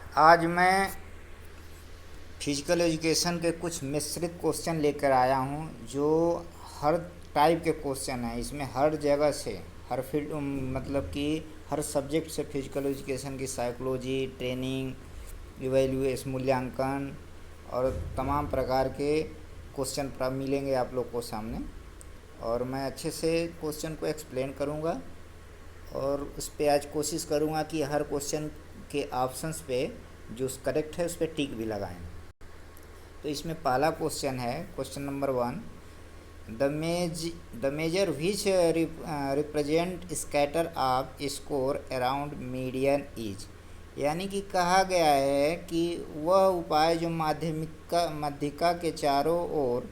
आज मैं physical education के कुछ मिश्रित क्वेश्चन लेकर आया हूँ जो हर टाइप के क्वेश्चन हैं। इसमें हर जगह से, हर फील्ड, मतलब कि हर सब्जेक्ट से फिजिकल एजुकेशन की साइकोलॉजी, ट्रेनिंग, इवैल्यूएशन, मूल्यांकन और तमाम प्रकार के क्वेश्चन मिलेंगे आप लोग को सामने। और मैं अच्छे से क्वेश्चन को एक्सप्लेन करूँगा और उस पर आज कोशिश करूँगा कि हर क्वेश्चन के ऑप्शंस पे जो करेक्ट है उस पर टिक भी लगाएं। तो इसमें पहला क्वेश्चन है, question number 1, the major which represent scatter off score around median is. यानी कि कहा गया है कि वह उपाय जो माध्यिका के चारों ओर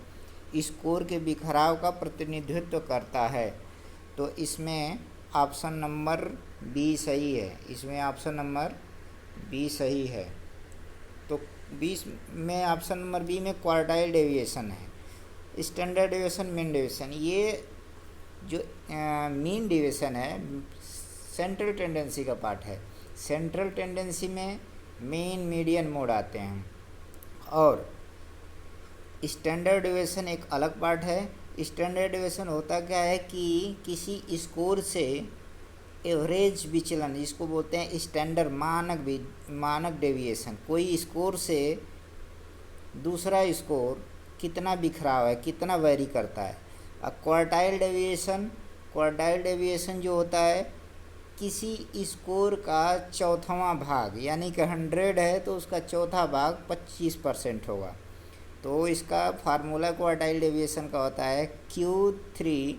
स्कोर के बिखराव का प्रतिनिधित्व करता है। तो इसमें ऑप्शन नंबर बी सही है। इसमें ऑप्शन नंबर बी सही है। तो 20 में ऑप्शन नंबर बी में क्वार्टाइल डेविएशन है। स्टैंडर्ड डेविएशन, मीन डेविएशन, ये जो मीन डेविएशन है सेंट्रल टेंडेंसी का पार्ट है। सेंट्रल टेंडेंसी में मीन, मीडियन, मोड आते हैं और स्टैंडर्ड डेविएशन एक अलग पार्ट है। स्टैंडर्ड डेविएशन होता क्या है कि किसी स्कोर से एवरेज विचलन, इसको बोलते हैं स्टैंडर्ड, मानक डेविएशन। कोई स्कोर से दूसरा स्कोर कितना बिखराव है, कितना वेरी करता है। अब क्वार्टाइल डेविएशन जो होता है किसी स्कोर का चौथावां भाग, यानी कि 100 है तो उसका चौथा भाग 25% होगा। तो इसका फार्मूला क्वार्टाइल डेविएशन का होता है Q3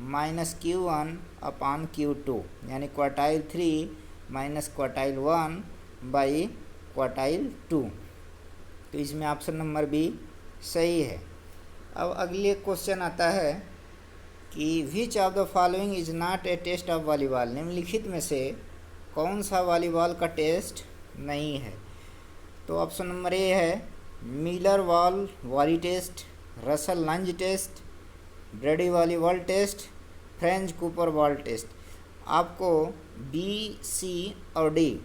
minus Q1 upon Q2, यानी quartile 3 minus quartile 1 by quartile 2। तो इसमें ऑप्शन नंबर बी सही है। अब अगले क्वेश्चन आता है कि which of the following is not a test of volleyball. निम्नलिखित में से कौन सा वॉलीबॉल का टेस्ट नहीं है। तो ऑप्शन नंबर ए है Miller volley test, Russell Lange test, Brady volleyball test, French Cooper ball test. आपको बी, सी और D,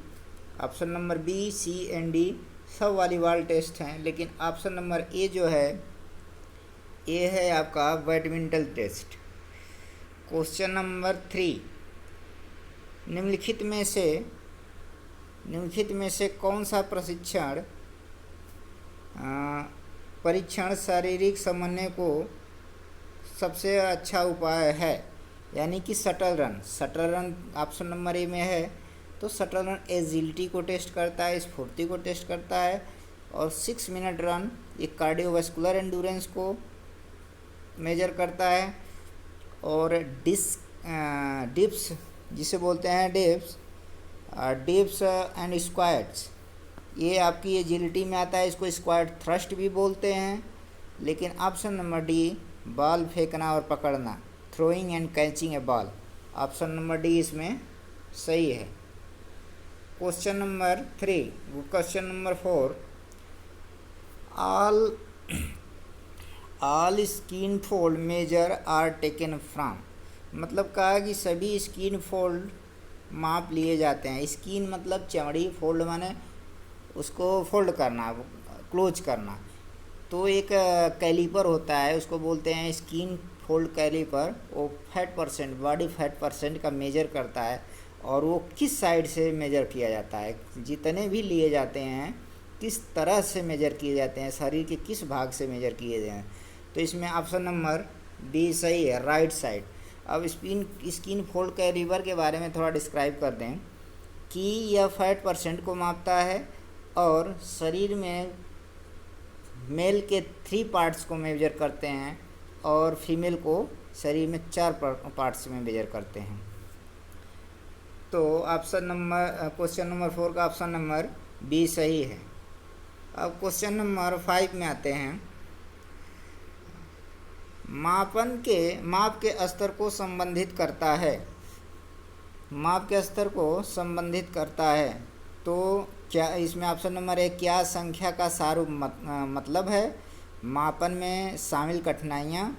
option number B, C and D सब वॉलीबॉल टेस्ट हैं, लेकिन ऑप्शन नंबर ए जो है, ए है आपका बैडमिंटन टेस्ट। क्वेश्चन नंबर 3, निम्नलिखित में से कौन सा परीक्षण शारीरिक समन्वय को सबसे अच्छा उपाय है। यानी कि शटल रन ऑप्शन नंबर ए में है। तो शटल रन एजिलिटी को टेस्ट करता है, स्फूर्ति को टेस्ट करता है, और 6 मिनट रन एक कार्डियोवास्कुलर एंडोरेंस को मेजर करता है। और डिप्स जिसे बोलते हैं डिप्स एंड स्क्वाट्स, ये आपकी एजिलिटी में आता है। इसको स्क्वाट थ्रस्ट भी बोलते हैं। लेकिन ऑप्शन नंबर डी, बॉल फेंकना और पकड़ना, throwing and catching a ball, option number D इसमें सही है। Question number 4, all skin fold measure are taken from. मतलब कहा कि सभी स्किन फोल्ड माप लिए जाते हैं। स्किन मतलब चमड़ी, फोल्ड माने उसको फोल्ड करना, क्लोज करना। तो एक कैलिपर होता है, उसको बोलते हैं स्किन फोल्ड कैलिपर। वो fat percent, body fat percent का मेजर करता है, और वो किस साइड से मेजर किया जाता है, जितने भी लिए जाते हैं किस तरह से मेजर किए जाते हैं, शरीर के किस भाग से मेजर किए जाए हैं। तो इसमें ऑप्शन नंबर बी सही है, राइट साइड। अब स्किन फोल्ड कैलिपर के बारे में थोड़ा डिस्क्राइब कर दें कि यह फैट परसेंट को मापता है और शरीर में मेल के 3 पार्ट्स को मेजर करते हैं और फीमेल को शरीर में 4 पार्ट्स में मेजर करते हैं। तो क्वेश्चन नंबर 4 का ऑप्शन नंबर बी सही है। अब क्वेश्चन नंबर 5 में आते हैं। माप के स्तर को संबंधित करता है। तो क्या इसमें ऑप्शन नंबर 1, क्या संख्या का सारूप मतलब है, मापन में शामिल कठिनाइयाँ,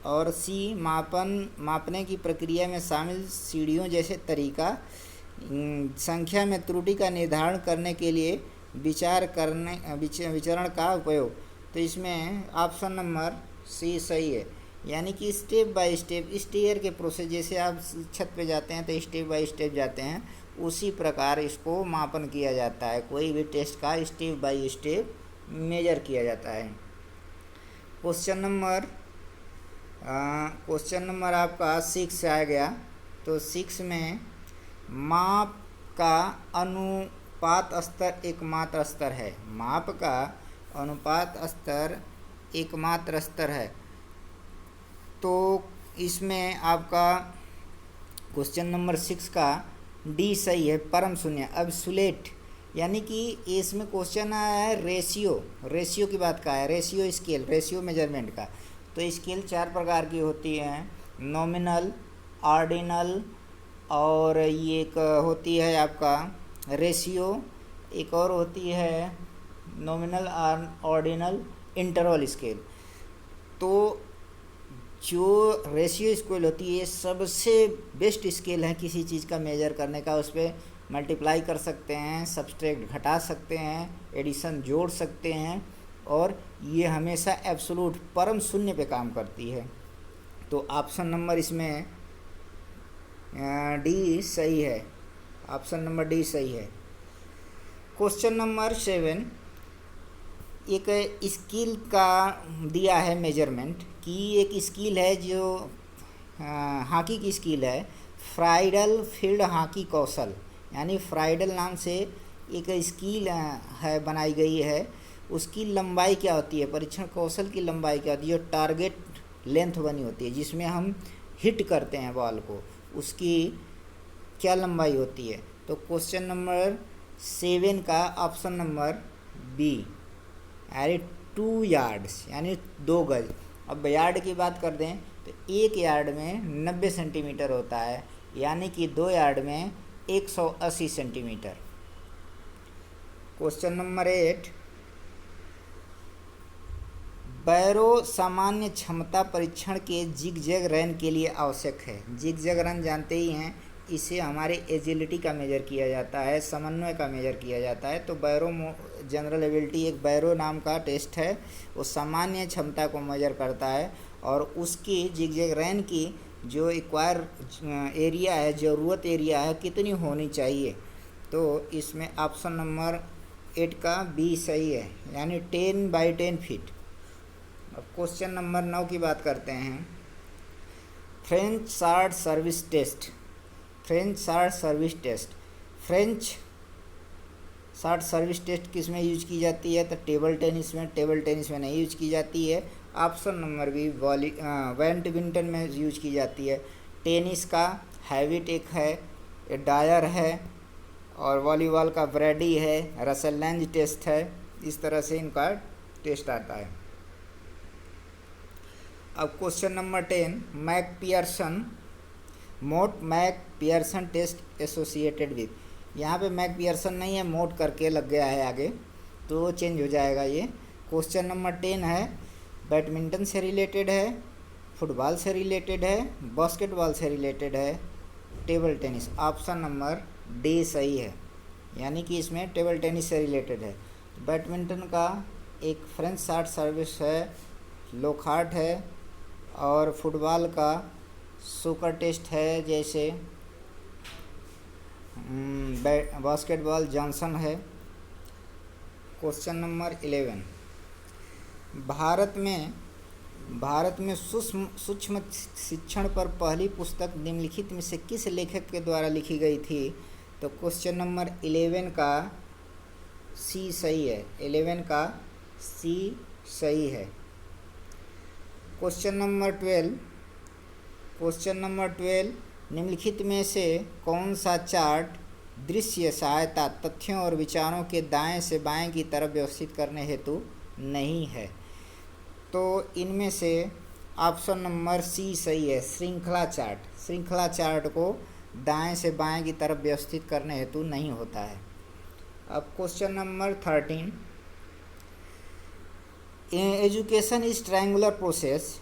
और सी, मापने की प्रक्रिया में शामिल सीढ़ियों जैसे तरीका, संख्या में त्रुटि का निर्धारण करने के लिए विचरण का उपयोग। तो इसमें ऑप्शन नंबर सी सही है, यानी कि स्टेप बाय स्टेप स्टेयर के प्रोसेस, जैसे आप छत पे जाते हैं तो स्टेप बाय स्टेप जाते हैं, उसी प्रकार इसको मापन किया जाता है। कोई भी टेस्ट का स्टेप बाय स्टेप मेजर किया जाता है। क्वेश्चन नंबर आपका 6 आ गया। तो 6 में माप का अनुपात स्तर एकमात्र स्तर है। माप का अनुपात स्तर एकमात्र स्तर है। तो इसमें आपका क्वेश्चन नंबर 6 का डी सही है, परम शून्य। एब्सोल्यूट, यानी कि इसमें क्वेश्चन आया है रेशियो की बात का है, रेशियो स्केल, रेशियो मेजरमेंट का। तो स्केल 4 प्रकार की होती हैं, नॉमिनल, ऑर्डिनल, और ये एक होती है आपका रेशियो, एक और होती है नॉमिनल, ऑर्डिनल, इंटरवल स्केल। तो जो रेशियो स्केल होती है सबसे बेस्ट स्केल है किसी चीज़ का मेजर करने का। उस पर मल्टीप्लाई कर सकते हैं, सब्सट्रैक्ट घटा सकते हैं, एडिशन जोड़ सकते हैं, और ये हमेशा एब्सोल्यूट परम शून्य पे काम करती है। तो ऑप्शन नंबर इसमें डी सही है, ऑप्शन नंबर डी सही है। क्वेश्चन नंबर 7, एक स्किल का दिया है मेजरमेंट कि एक स्किल है जो हॉकी की स्किल है, फ्राइडल फील्ड हॉकी कौशल, यानी फ्राइडल नाम से एक स्किल है बनाई गई है। उसकी लंबाई क्या होती है, परीक्षण कौशल की लंबाई क्या होती है, जो टारगेट लेंथ बनी होती है जिसमें हम हिट करते हैं बॉल को, उसकी क्या लंबाई होती है। तो क्वेश्चन नंबर 7 का ऑप्शन नंबर बी, यानी 2 यार्ड्स, यानी 2 गज। अब यार्ड की बात कर दें तो 1 यार्ड में 90 सेंटीमीटर होता है, यानी कि 2 यार्ड में 180 सेंटीमीटर। क्वेश्चन नंबर 8, बैरो सामान्य क्षमता परीक्षण के जिगजैग रन के लिए आवश्यक है। जिगजैग रन जानते ही हैं, इसे हमारे एजिलिटी का मेजर किया जाता है, समन्वय का मेजर किया जाता है। तो बैरो जनरल एबिलिटी एक बैरो नाम का टेस्ट है, वो सामान्य क्षमता को मेजर करता है, और उसकी जिगजैग रन की जो एक्वायर एरिया है, ज़रूरत एरिया है, कितनी होनी चाहिए। तो इसमें ऑप्शन नंबर 8 का बी सही है, यानी 10x10 फीट। अब क्वेश्चन नंबर 9 की बात करते हैं। French short service test, French short service test किस में यूज की जाती है, तो टेबल टेनिस में। टेबल टेनिस में नहीं यूज की जाती है। ऑप्शन नंबर बी, बैडमिंटन में यूज की जाती है। टेनिस का हैविटेक है, डायर है, और वॉलीबॉल का ब्रैडी है, रसल लैंज टेस्ट है। इस तरह से इनका टेस्ट आता है। अब question number 10, McPherson test associated with. यहाँ पे मैकपियर्सन नहीं है, मोट करके लग गया है आगे, तो चेंज हो जाएगा ये। क्वेश्चन नंबर 10 है, बैडमिंटन से रिलेटेड है, फुटबॉल से रिलेटेड है, बास्केटबॉल से रिलेटेड है, table tennis. Option number D सही है, यानी कि इसमें टेबल टेनिस से रिलेटेड है। बैडमिंटन का एक फ्रेंच शॉर्ट सर्विस है, लोखार्ट है, और फुटबॉल का सुकर टेस्ट है, जैसे बास्केटबॉल जॉनसन है। क्वेश्चन नंबर 11, भारत में सूक्ष्म शिक्षण पर पहली पुस्तक निम्नलिखित में से किस लेखक के द्वारा लिखी गई थी। तो क्वेश्चन नंबर 11 का सी सही है, 11 का सी सही है। क्वेश्चन नंबर 12, निम्नलिखित में से कौन सा चार्ट दृश्य सहायता तथ्यों और विचारों के दाएं से बाएं की तरफ व्यवस्थित करने हेतु नहीं है। तो इनमें से ऑप्शन नंबर सी सही है, श्रृंखला चार्ट को दाएं से बाएं की तरफ व्यवस्थित करने हेतु नहीं होता है। अब question number 13, education is triangular process,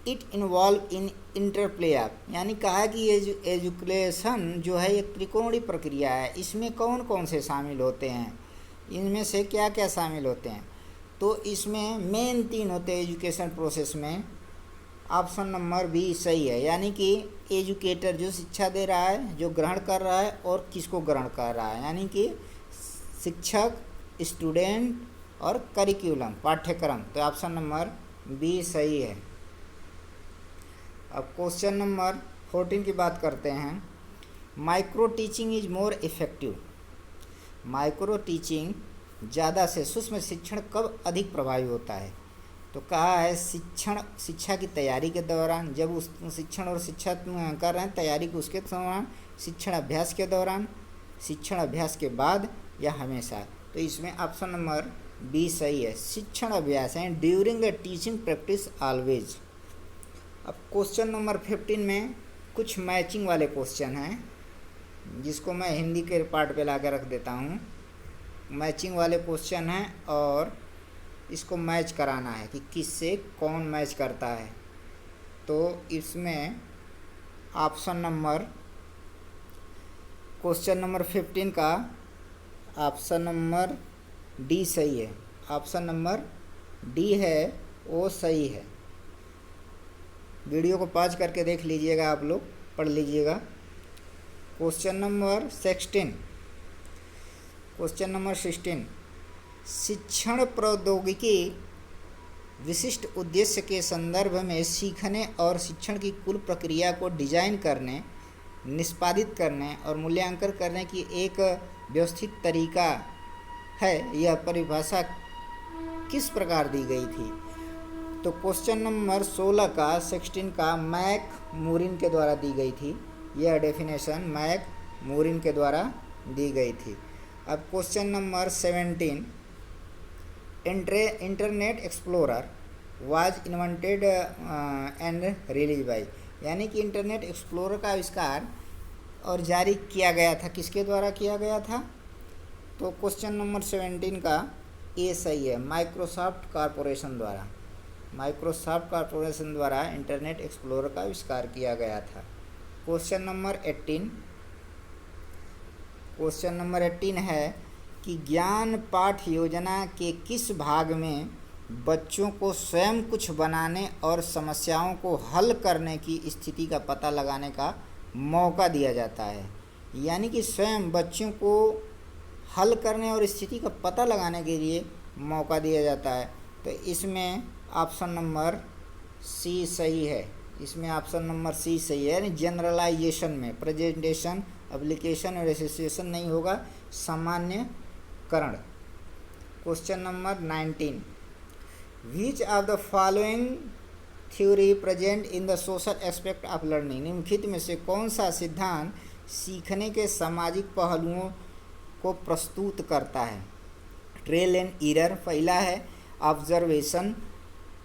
it involve in interplay of, यानी कहा कि एजुकेशन जो है एक त्रिकोणीय प्रक्रिया है, इसमें कौन कौन से शामिल होते हैं। इनमें से क्या क्या शामिल होते हैं? तो इसमें मेन 3 होते हैं एजुकेशन प्रोसेस में। ऑप्शन नंबर बी सही है, यानी कि एजुकेटर जो शिक्षा दे रहा है, जो ग्रहण कर रहा है और किसको ग्रहण कर रहा है, यानी कि शिक्षक, स्टूडेंट और करिकुलम पाठ्यक्रम। तो ऑप्शन नंबर बी सही है। अब क्वेश्चन नंबर 14 की बात करते हैं। Micro teaching is more effective. Micro teaching ज़्यादा से सूक्ष्म शिक्षण कब अधिक प्रभावी होता है? तो कहा है शिक्षा की तैयारी के दौरान, जब उस शिक्षण और शिक्षा कर रहे हैं तैयारी को, उसके दौरान, शिक्षण अभ्यास के दौरान, शिक्षण अभ्यास के बाद या हमेशा। तो इसमें ऑप्शन नंबर बी सही है, शिक्षण अभ्यास है, during the teaching practice always. अब क्वेश्चन नंबर 15 में कुछ मैचिंग वाले क्वेश्चन हैं, जिसको मैं हिंदी के पार्ट पे ला के रख देता हूँ। मैचिंग वाले क्वेश्चन हैं और इसको मैच कराना है कि किससे कौन मैच करता है। तो इसमें ऑप्शन नंबर, क्वेश्चन नंबर 15 का ऑप्शन नंबर डी सही है। ऑप्शन नंबर डी है वो सही है। वीडियो को पॉज करके देख लीजिएगा, आप लोग पढ़ लीजिएगा। क्वेश्चन नंबर 16, क्वेश्चन नंबर 16, शिक्षण प्रौद्योगिकी विशिष्ट उद्देश्य के संदर्भ में सीखने और शिक्षण की कुल प्रक्रिया को डिजाइन करने, निष्पादित करने और मूल्यांकन करने की एक व्यवस्थित तरीका है। यह परिभाषा किस प्रकार दी गई थी? तो क्वेश्चन नंबर 16 का मैक मूरिन के द्वारा दी गई थी। यह डेफिनेशन मैक मूरिन के द्वारा दी गई थी। अब question number 17, internet explorer was invented and release by, यानी कि इंटरनेट एक्सप्लोरर का आविष्कार और जारी किया गया था, किसके द्वारा किया गया था? तो क्वेश्चन नंबर 17 का ए सही है, माइक्रोसॉफ्ट कॉरपोरेशन द्वारा। माइक्रोसॉफ्ट कॉरपोरेशन द्वारा इंटरनेट एक्सप्लोरर का आविष्कार किया गया था। क्वेश्चन नंबर 18, क्वेश्चन नंबर 18 है कि ज्ञान पाठ योजना के किस भाग में बच्चों को स्वयं कुछ बनाने और समस्याओं को हल करने की स्थिति का पता लगाने का मौका दिया जाता है? यानी कि स्वयं बच्चों को हल करने और स्थिति का पता लगाने के लिए मौका दिया जाता है। तो इसमें ऑप्शन नंबर सी सही है। इसमें ऑप्शन नंबर सी सही है, यानी जनरलाइजेशन में प्रेजेंटेशन, एप्लीकेशन और एसोसिएशन नहीं होगा, सामान्यकरण। Question number 19, which of the following theory present in the social aspect of learning? निम्नलिखित में से कौन सा सिद्धांत सीखने के सामाजिक पहलुओं को प्रस्तुत करता है? ट्रेल एंड एरर पहला है, ऑब्जर्वेशन,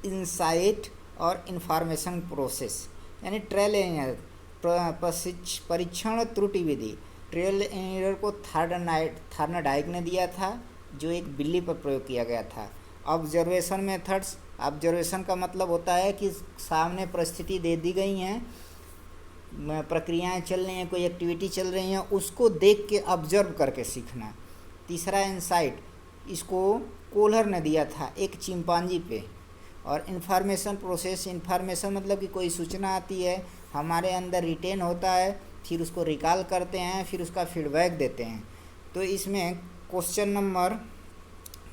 इंसाइट और इंफॉर्मेशन प्रोसेस, यानी ट्रेल एंड एरर परीक्षण त्रुटि विधि। ट्रेल एंड एरर को थार्नडाइक ने दिया था, जो एक बिल्ली पर प्रयोग किया गया था। ऑब्जर्वेशन मेथड्स, ऑब्जर्वेशन का मतलब होता है कि सामने परिस्थिति दे दी गई हैं, प्रक्रियाएं चल रही हैं, कोई एक्टिविटी चल रही हैं, उसको देख के ऑब्जर्व करके सीखना। तीसरा इंसाइट, इसको कोहलर ने दिया था एक चिंपांजी पे। और इंफॉर्मेशन प्रोसेस, इंफॉर्मेशन मतलब कि कोई सूचना आती है, हमारे अंदर रिटेन होता है, फिर उसको रिकॉल करते हैं, फिर उसका फीडबैक देते हैं। तो इसमें क्वेश्चन नंबर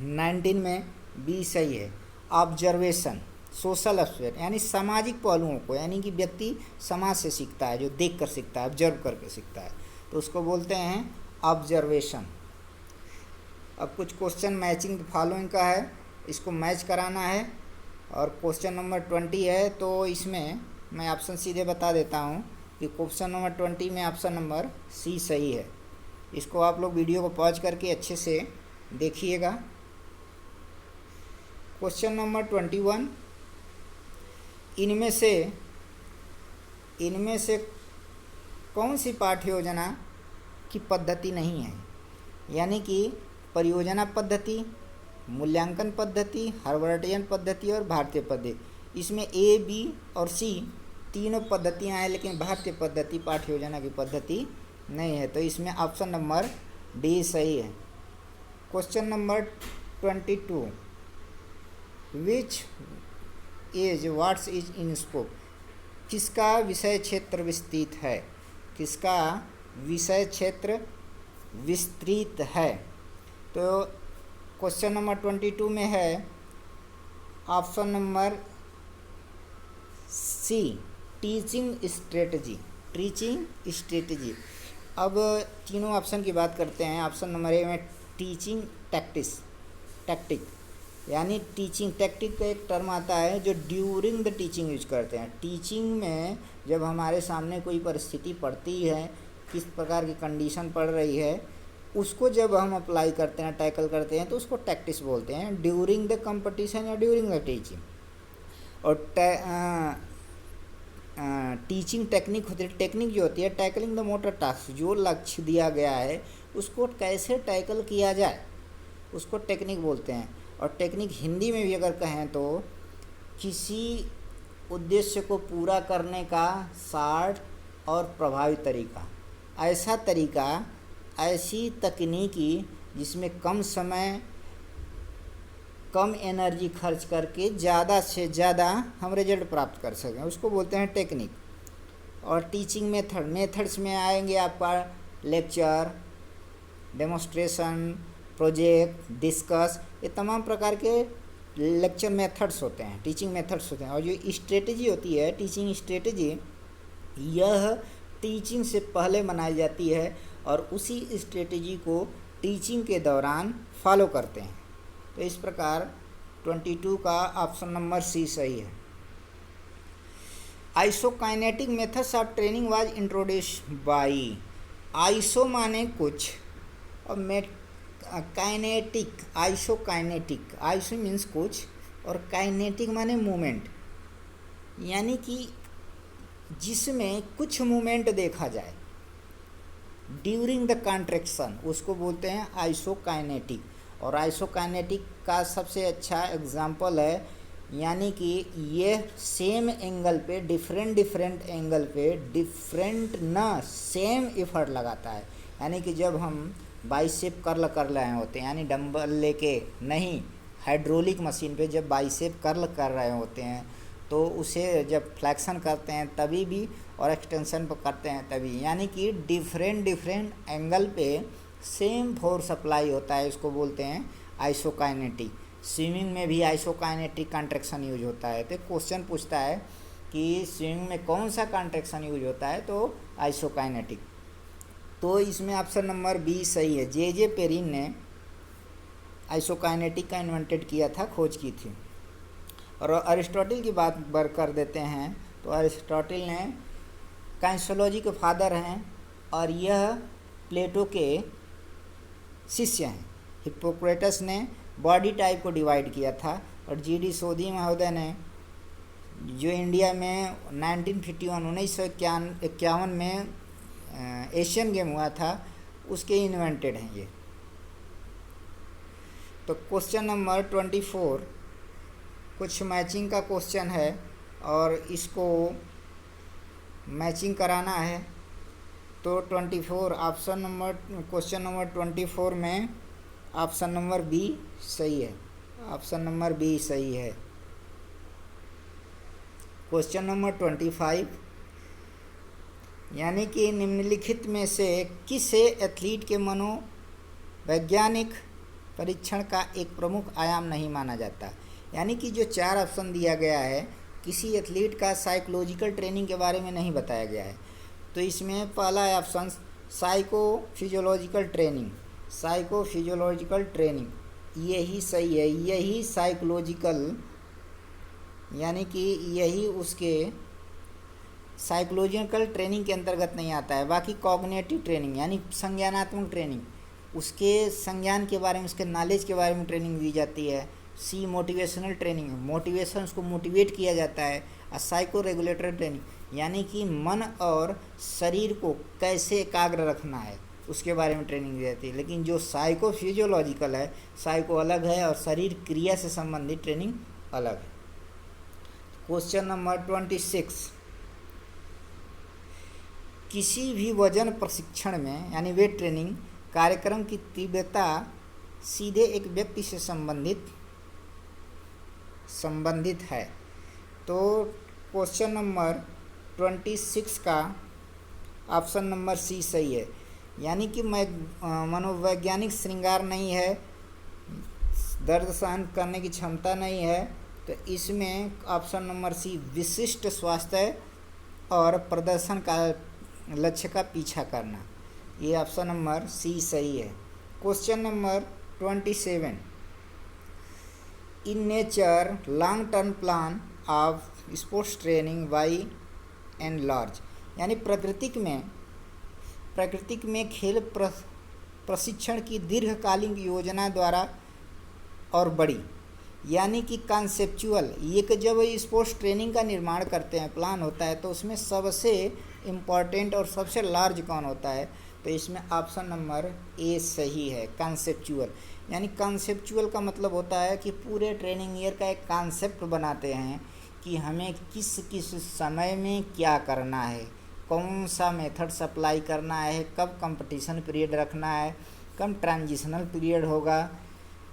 19 में बी सही है, ऑब्जर्वेशन, सोशल एस्पेक्ट, यानी सामाजिक पहलुओं को, यानी कि व्यक्ति समाज से सीखता है, जो देख कर सीखता है, ऑब्जर्व करके सीखता है, तो उसको बोलते हैं ऑब्जर्वेशन। अब कुछ क्वेश्चन मैचिंग फॉलोइंग का है, इसको मैच कराना है। और क्वेश्चन नंबर 20 है, तो इसमें मैं ऑप्शन सीधे बता देता हूँ कि क्वेश्चन नंबर 20 में ऑप्शन नंबर सी सही है। इसको आप लोग वीडियो को पॉज करके अच्छे से देखिएगा। क्वेश्चन नंबर 21, इनमें से कौन सी पाठ्य योजना की पद्धति नहीं है? यानी कि परियोजना पद्धति, मूल्यांकन पद्धति, हार्वर्डियन पद्धति और भारतीय पद्धति। इसमें ए, बी और सी तीनों पद्धतियाँ हैं, लेकिन भारतीय पद्धति पाठ्य योजना की पद्धति नहीं है। तो इसमें ऑप्शन नंबर डी सही है। Question number 22, which is what's is in scope, किसका विषय क्षेत्र विस्तृत है, किसका विषय क्षेत्र विस्तृत है। तो क्वेश्चन नंबर 22 में है option number C, teaching strategy, teaching strategy. अब तीनों ऑप्शन की बात करते हैं। ऑप्शन नंबर ए में टीचिंग टैक्टिक, यानी टीचिंग टैक्टिक का एक टर्म आता है जो ड्यूरिंग द टीचिंग यूज करते हैं। टीचिंग में जब हमारे सामने कोई परिस्थिति पड़ती है, किस प्रकार की कंडीशन पड़ रही है, उसको जब हम अप्लाई करते हैं, टैकल करते हैं, तो उसको टैक्टिस बोलते हैं, ड्यूरिंग द कंपटीशन या ड्यूरिंग द टीचिंग। और टीचिंग टेक्निक होती है, टेक्निक जो होती है टैकलिंग द मोटर टास्क, जो लक्ष्य दिया गया है उसको कैसे टैकल किया जाए उसको टेक्निक बोलते हैं। और टेक्निक हिंदी में भी अगर कहें तो किसी उद्देश्य को पूरा करने का शार्ट और प्रभावी तरीका, ऐसा तरीका, ऐसी तकनीकी जिसमें कम समय कम एनर्जी खर्च करके ज़्यादा से ज़्यादा हम रिजल्ट प्राप्त कर सकें, उसको बोलते हैं टेक्निक। और टीचिंग मेथड्स में आएंगे आपका लेक्चर, डेमोस्ट्रेशन, प्रोजेक्ट, डिस्कस, ये तमाम प्रकार के लेक्चर मेथड्स होते हैं, टीचिंग मेथड्स होते हैं। और जो स्ट्रेटजी होती है, टीचिंग स्ट्रेटजी, यह टीचिंग से पहले बनाई जाती है और उसी स्ट्रेटजी को टीचिंग के दौरान फॉलो करते हैं। तो इस प्रकार 22 का ऑप्शन नंबर सी सही है। Isokinetic methods of training was introduced by, iso माने कुछ और काइनेटिक, आइसोकाइनेटिक, आइसो मीन्स कुछ और काइनेटिक माने मूवमेंट, यानी कि जिसमें कुछ मूवमेंट देखा जाए ड्यूरिंग द कॉन्ट्रैक्शन, उसको बोलते हैं आइसोकाइनेटिक। और आइसोकाइनेटिक का सबसे अच्छा एग्जाम्पल है, यानी कि ये सेम एंगल पे डिफरेंट एंगल पे डिफरेंट न सेम एफर्ट लगाता है। यानी कि जब हम बाइसेप कर्ल कर रहे होते हैं, यानी डंबल लेके नहीं, हाइड्रोलिक मशीन पे जब बाइसेप कर्ल कर रहे होते हैं तो उसे जब फ्लैक्शन करते हैं तभी भी और एक्सटेंशन पर करते हैं तभी, यानी कि डिफरेंट एंगल पे सेम फोर्स अप्लाई होता है, इसको बोलते हैं आइसोकाइनेटिक। स्विमिंग में भी आइसोकाइनेटिक कॉन्ट्रैक्शन यूज होता है। तो क्वेश्चन पूछता है कि स्विमिंग में कौन सा कॉन्ट्रैक्शन यूज होता है, तो आइसोकाइनेटिक। तो इसमें ऑप्शन नंबर बी सही है। जे पेरिन ने आइसोकाइनेटिक का इन्वेंटेड किया था, खोज की थी। और अरिस्टोटल की बात कर देते हैं तो अरिस्टोटल ने काइंसोलॉजी के फादर हैं और यह प्लेटो के शिष्य हैं। हिप्पोक्रेटस ने बॉडी टाइप को डिवाइड किया था और जीडी सोधी महोदय ने, जो इंडिया में 1951 में एशियन गेम हुआ था, उसके इन्वेंटेड हैं ये। तो क्वेश्चन नंबर 24 कुछ मैचिंग का क्वेश्चन है और इसको मैचिंग कराना है। तो 24 ऑप्शन नंबर, क्वेश्चन नंबर 24 में ऑप्शन नंबर बी सही है, ऑप्शन नंबर बी सही है। क्वेश्चन नंबर 25, यानी कि निम्नलिखित में से किसे एथलीट के मनोवैज्ञानिक परीक्षण का एक प्रमुख आयाम नहीं माना जाता। यानी कि जो 4 ऑप्शन दिया गया है, किसी एथलीट का साइकोलॉजिकल ट्रेनिंग के बारे में नहीं बताया गया है। तो इसमें पहला option psychophysiological training, psychophysiological training यही सही है। यही साइकोलॉजिकल, यानी कि यही उसके साइकोलॉजिकल ट्रेनिंग के अंतर्गत नहीं आता है। बाकी कॉग्निटिव ट्रेनिंग यानी संज्ञानात्मक ट्रेनिंग, उसके संज्ञान के बारे में, उसके नॉलेज के बारे में ट्रेनिंग दी जाती है। सी मोटिवेशनल ट्रेनिंग, मोटिवेशन, उसको मोटिवेट किया जाता है। और साइको रेगुलेटरी ट्रेनिंग, यानी कि मन और शरीर को कैसे एकाग्र रखना है उसके बारे में ट्रेनिंग दी जाती है। लेकिन जो साइको फिजियोलॉजिकल है, साइको अलग है और शरीर क्रिया से संबंधित ट्रेनिंग अलग है। क्वेश्चन नंबर 26, किसी भी वजन प्रशिक्षण में यानी वेट ट्रेनिंग कार्यक्रम की तीव्रता सीधे एक व्यक्ति से संबंधित है। तो क्वेश्चन नंबर 26 का ऑप्शन नंबर सी सही है। यानी कि मनोवैज्ञानिक श्रृंगार नहीं है, दर्द सहन करने की क्षमता नहीं है, तो इसमें ऑप्शन नंबर सी विशिष्ट स्वास्थ्य और प्रदर्शन का लक्ष्य का पीछा करना, ये ऑप्शन नंबर सी सही है। Question number 27, in nature long term plan of sports training by and large, यानी प्राकृतिक में खेल प्रशिक्षण की दीर्घकालीन योजना द्वारा और बड़ी, यानी कि कॉन्सेप्चुअल, ये कि जब स्पोर्ट्स ट्रेनिंग का निर्माण करते हैं, प्लान होता है, तो उसमें सबसे इम्पॉर्टेंट और सबसे लार्ज कौन होता है, तो इसमें ऑप्शन नंबर ए सही है, कॉन्सेप्चुअल। यानी कॉन्सेप्चुअल का मतलब होता है कि पूरे ट्रेनिंग ईयर का एक कॉन्सेप्ट बनाते हैं कि हमें किस किस समय में क्या करना है, कौन सा मेथड सप्लाई करना है, कब कंपटीशन पीरियड रखना है, कब ट्रांजिशनल पीरियड होगा,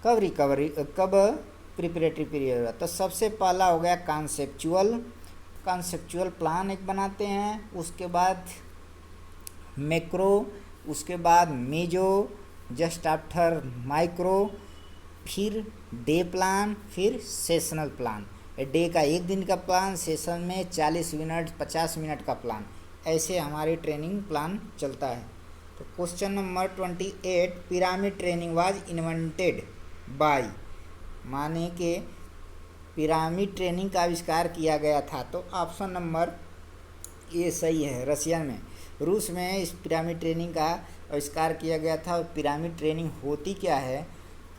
कब रिकवरी, कब प्रिपरेटरी पीरियड होगा। तो सबसे पहला हो गया कॉन्सेप्चुअल प्लान एक बनाते हैं, उसके बाद मैक्रो, उसके बाद मेजो, जस्ट आफ्टर माइक्रो, फिर डे प्लान, फिर सेशनल प्लान। डे का 1 दिन का प्लान, सेशन में 40 मिनट 50 मिनट का प्लान, ऐसे हमारी ट्रेनिंग प्लान चलता है। तो question number 28, pyramid training was invented by, माने कि पिरामिड ट्रेनिंग का आविष्कार किया गया था, तो ऑप्शन नंबर ए सही है, रशिया में, रूस में इस पिरामिड ट्रेनिंग का आविष्कार किया गया था। और पिरामिड ट्रेनिंग होती क्या है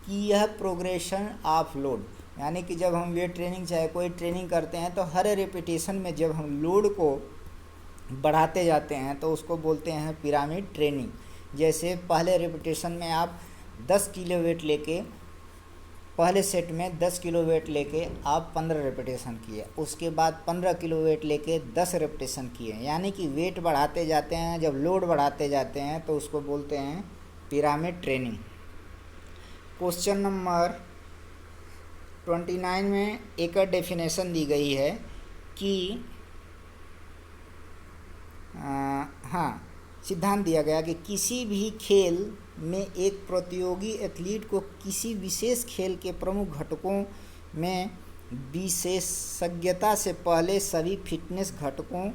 कि यह प्रोग्रेशन ऑफ लोड, यानी कि जब हम वेट ट्रेनिंग चाहे कोई ट्रेनिंग करते हैं, तो हर रेपिटेशन में जब हम लोड को बढ़ाते जाते हैं तो उसको बोलते हैं पिरामिड ट्रेनिंग। जैसे पहले रेपिटेशन में आप 10 किलो वेट लेके, पहले सेट में 10 किलो वेट लेके आप 15 रेपिटेशन किए, उसके बाद 15 किलो वेट लेके 10 रेपिटेशन किए, यानी कि वेट बढ़ाते जाते हैं, जब लोड बढ़ाते जाते हैं तो उसको बोलते हैं पिरामिड ट्रेनिंग। क्वेश्चन नंबर 29 में एक डेफिनेशन दी गई है कि सिद्धांत दिया गया कि किसी भी खेल में एक प्रतियोगी एथलीट को किसी विशेष खेल के प्रमुख घटकों में विशेषज्ञता से पहले सभी फिटनेस घटकों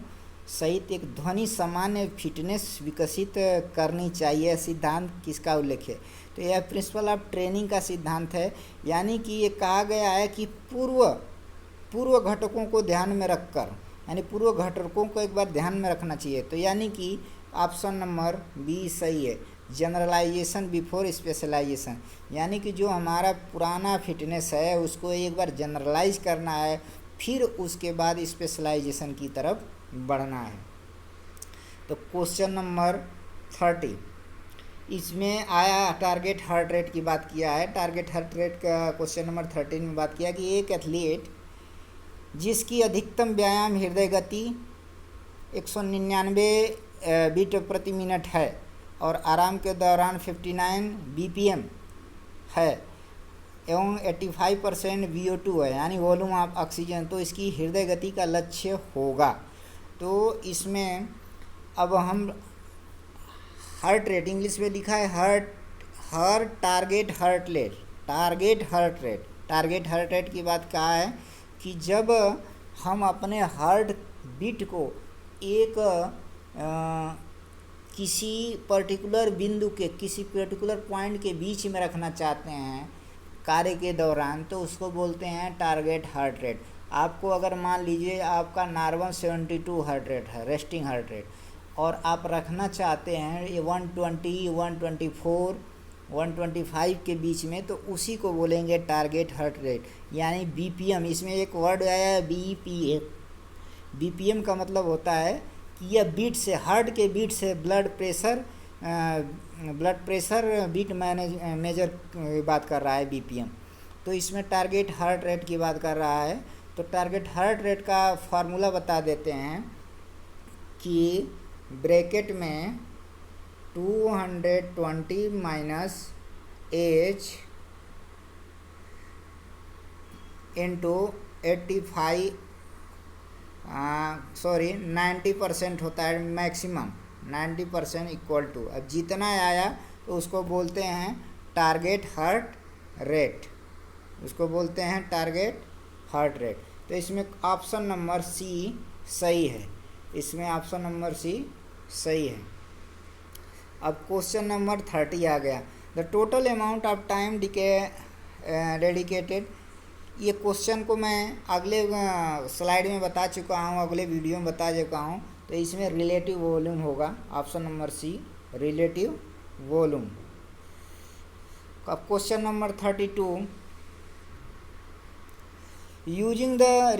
सहित एक ध्वनि सामान्य फिटनेस विकसित करनी चाहिए। सिद्धांत किसका उल्लेख है, तो यह प्रिंसिपल ऑफ ट्रेनिंग का सिद्धांत है। यानी कि ये कहा गया है कि पूर्व घटकों को ध्यान में रखकर, यानी पूर्व घटकों को एक बार ध्यान में रखना चाहिए। तो यानी कि ऑप्शन नंबर बी सही है, जनरलाइजेशन बिफोर स्पेशलाइजेशन, यानी कि जो हमारा पुराना फिटनेस है उसको एक बार जनरलाइज करना है, फिर उसके बाद स्पेशलाइजेशन की तरफ बढ़ना है। तो क्वेश्चन नंबर 30, इसमें आया टारगेट हार्ट रेट की बात किया है। टारगेट हार्ट रेट का क्वेश्चन नंबर 13 में बात किया कि एक एथलीट जिसकी अधिकतम व्यायाम हृदय गति 199 बीट प्रति मिनट है और आराम के दौरान 59 बीपीएम है एवं 85% VO2 है, यानी वॉल्यूम ऑफ ऑक्सीजन, तो इसकी हृदय गति का लक्ष्य होगा। तो इसमें अब हम हार्ट रेट, इंग्लिश में लिखा है टारगेट हार्ट रेट की बात कहा है कि जब हम अपने हार्ट बीट को एक किसी पर्टिकुलर बिंदु के, किसी पर्टिकुलर पॉइंट के बीच में रखना चाहते हैं कार्य के दौरान, तो उसको बोलते हैं टारगेट हार्ट रेट। आपको अगर मान लीजिए आपका नॉर्मल 72 हार्ट रेट है, रेस्टिंग हार्ट रेट, और आप रखना चाहते हैं ये 120, 124, 125 के बीच में, तो उसी को बोलेंगे टारगेट हार्ट रेट, यानी बीपीएम। इसमें एक वर्ड आया है बीपीएम का मतलब होता है कि यह बीट से, हार्ट के बीट से ब्लड प्रेशर बीट मेजर बात कर रहा है बीपीएम। तो इसमें टारगेट हार्ट रेट की बात कर रहा है। तो टारगेट हार्ट रेट का फार्मूला बता देते हैं कि ब्रैकेट में 220 माइनस एज इंटू 85 90% होता है मैक्सिमम, 90% इक्वल टू, अब जितना आया तो उसको बोलते हैं टारगेट हार्ट रेट, उसको बोलते हैं टारगेट हार्ट रेट। तो इसमें ऑप्शन नंबर सी सही है, इसमें ऑप्शन नंबर सी सही है। अब क्वेश्चन नंबर 30 आ गया, the total amount of time dedicated. ये क्वेश्चन को मैं अगले स्लाइड में बता चुका हूँ, अगले वीडियो में बता चुका हूँ। तो इसमें रिलेटिव वॉल्यूम होगा, option number C relative volume. अब question number 32, using the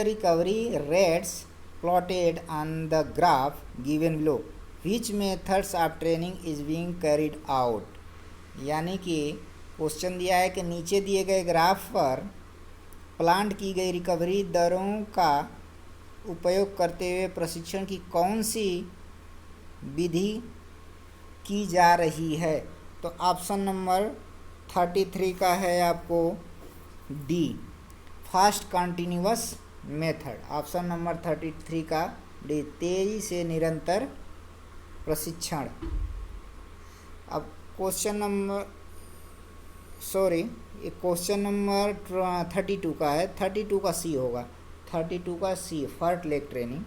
recovery rates plotted on the graph given below, which methods of training is being carried out। यानी कि क्वेश्चन दिया है कि नीचे दिए गए ग्राफ पर प्लांट की गई रिकवरी दरों का उपयोग करते हुए प्रशिक्षण की कौन सी विधि की जा रही है। तो ऑप्शन नंबर 33 का है आपको D, fast continuous method. Option number 33 का डी, तेजी से निरंतर प्रशिक्षण। अब क्वेश्चन नंबर ये क्वेश्चन नंबर 32 का है, 32 का सी होगा, 32 का सी फर्ट लेग ट्रेनिंग।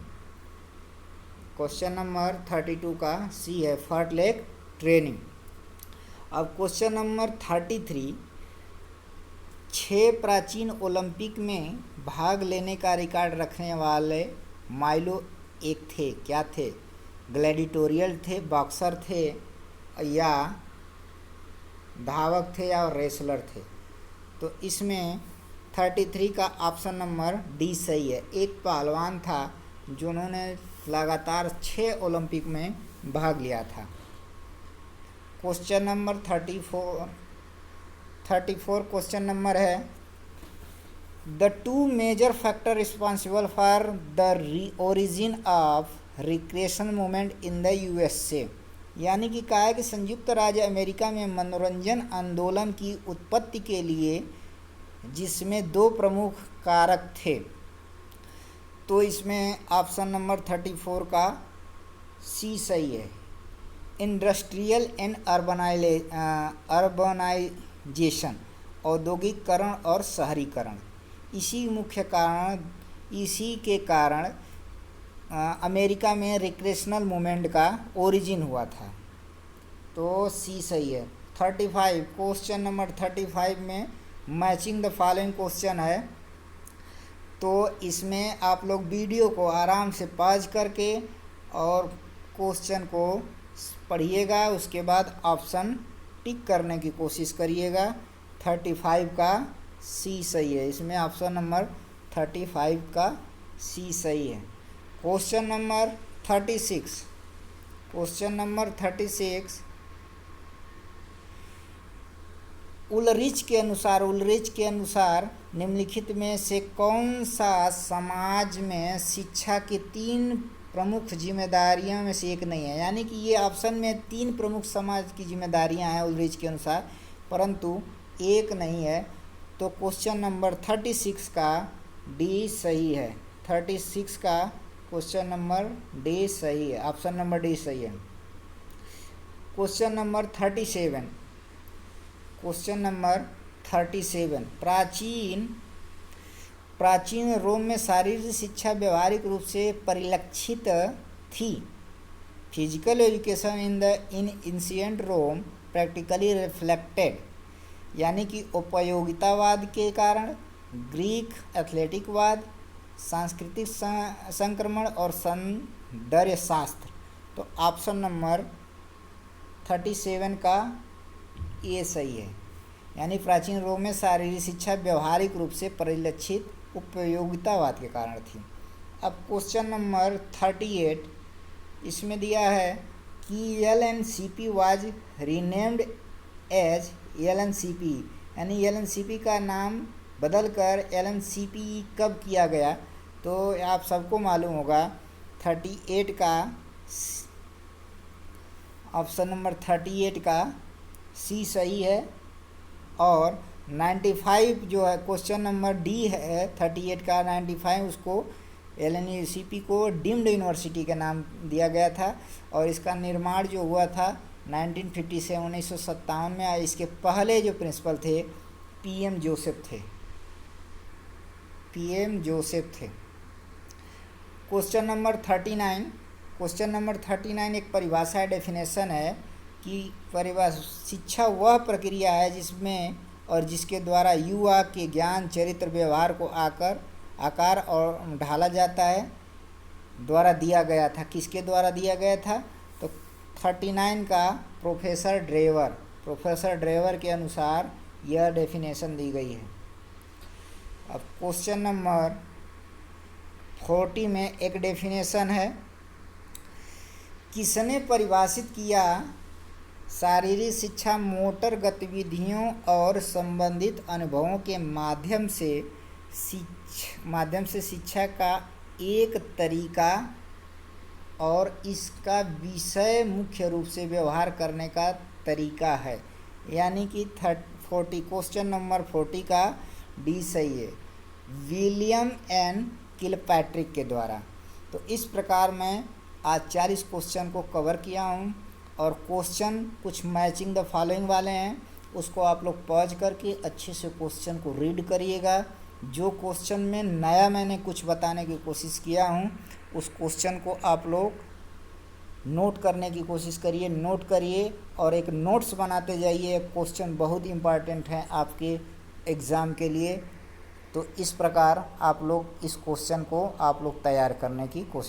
क्वेश्चन नंबर 32 का सी है फर्ट लेग ट्रेनिंग। अब क्वेश्चन नंबर 33, 6 प्राचीन ओलंपिक में भाग लेने का रिकॉर्ड रखने वाले माइलो एक थे, क्या थे, ग्लैडिटोरियल थे, बॉक्सर थे, या धावक थे, या रेसलर थे। तो इसमें 33 का ऑप्शन नंबर डी सही है। एक पहलवान था जिन्होंने लगातार 6 ओलंपिक में भाग लिया था। क्वेश्चन नंबर 34 क्वेश्चन नंबर है, the two major factor responsible for the origin of recreation movement in the USA. यानी कि कहा है कि संयुक्त राज्य अमेरिका में मनोरंजन आंदोलन की उत्पत्ति के लिए जिसमें 2 प्रमुख कारक थे। तो इसमें ऑप्शन नंबर 34 का सी सही है, इंडस्ट्रियल एंड अर्बनाइजेशन, औद्योगिकरण और शहरीकरण। इसी के कारण अमेरिका में रिक्रेशनल मूवमेंट का ओरिजिन हुआ था। तो सी सही है। 35 क्वेश्चन नंबर 35 में मैचिंग द फॉलोइंग क्वेश्चन है। तो इसमें आप लोग वीडियो को आराम से पॉज करके और क्वेश्चन को पढ़िएगा, उसके बाद ऑप्शन टिक करने की कोशिश करिएगा। 35 का सी सही है, इसमें ऑप्शन नंबर 35 का सी सही है। क्वेश्चन नंबर 36 उलरिच के अनुसार निम्नलिखित में से कौन सा समाज में शिक्षा की 3 प्रमुख जिम्मेदारियों में से एक नहीं है। यानी कि ये ऑप्शन में 3 प्रमुख समाज की जिम्मेदारियां हैं उलरिच के अनुसार, परंतु एक नहीं है। तो क्वेश्चन नंबर 36 का डी सही है। 36 का क्वेश्चन नंबर डी सही है, ऑप्शन नंबर डी सही है। क्वेश्चन नंबर 37 प्राचीन रोम में शारीरिक शिक्षा व्यवहारिक रूप से परिलक्षित थी। Physical education in ancient Rome practically reflected. यानी कि उपयोगितावाद के कारण ग्रीक एथलेटिकवाद, सांस्कृतिक संक्रमण और सौंदर्य शास्त्र। तो ऑप्शन नंबर 37 का ए सही है, यानी प्राचीन रोम में शारीरिक शिक्षा व्यवहारिक रूप से परिलक्षित उपयोगितावाद के कारण थी। अब क्वेश्चन नंबर 38 इसमें दिया है कि LNCP was renamed as LNCP, यानी LNCP का नाम बदलकर LNCP कब किया गया। तो आप सबको मालूम होगा 38 का ऑप्शन नंबर 38 का सी सही है। और 95 जो है क्वेश्चन नंबर डी है 38 का 95, उसको LNUCP को डीम्ड यूनिवर्सिटी का नाम दिया गया था और इसका निर्माण जो हुआ था 1957 में। इसके पहले जो प्रिंसिपल थे PM जोसेफ थे, PM जोसेफ थे। क्वेश्चन नंबर 39 एक परिभाषा डेफिनेशन है कि शिक्षा वह प्रक्रिया है जिसमें और जिसके द्वारा युवा के ज्ञान, चरित्र, व्यवहार को आकार और ढाला जाता है, द्वारा दिया गया था। किसके द्वारा दिया गया था? तो 39 का प्रोफेसर ड्रेवर के अनुसार यह डेफिनेशन दी गई है। अब क्वेश्चन नंबर 40 में एक डेफिनेशन है, किसने परिभाषित किया शारीरिक शिक्षा मोटर गतिविधियों और संबंधित अनुभवों के माध्यम से शिक्षा का एक तरीका और इसका विषय मुख्य रूप से व्यवहार करने का तरीका है। यानी कि 40 क्वेश्चन नंबर 40 का डी सही है, विलियम एन किलपैट्रिक के द्वारा। तो इस प्रकार मैं आज 40 क्वेश्चन को कवर किया हूँ और क्वेश्चन कुछ मैचिंग द फॉलोइंग वाले हैं, उसको आप लोग पॉज करके अच्छे से क्वेश्चन को रीड करिएगा। जो क्वेश्चन में नया मैंने कुछ बताने की कोशिश किया हूँ उस क्वेश्चन को आप लोग नोट करने की कोशिश करिए, नोट करिए और एक नोट्स बनाते जाइए। क्वेश्चन बहुत इम्पॉर्टेंट है आपके एग्ज़ाम के लिए। तो इस प्रकार आप लोग इस क्वेश्चन को आप लोग तैयार करने की कोशिश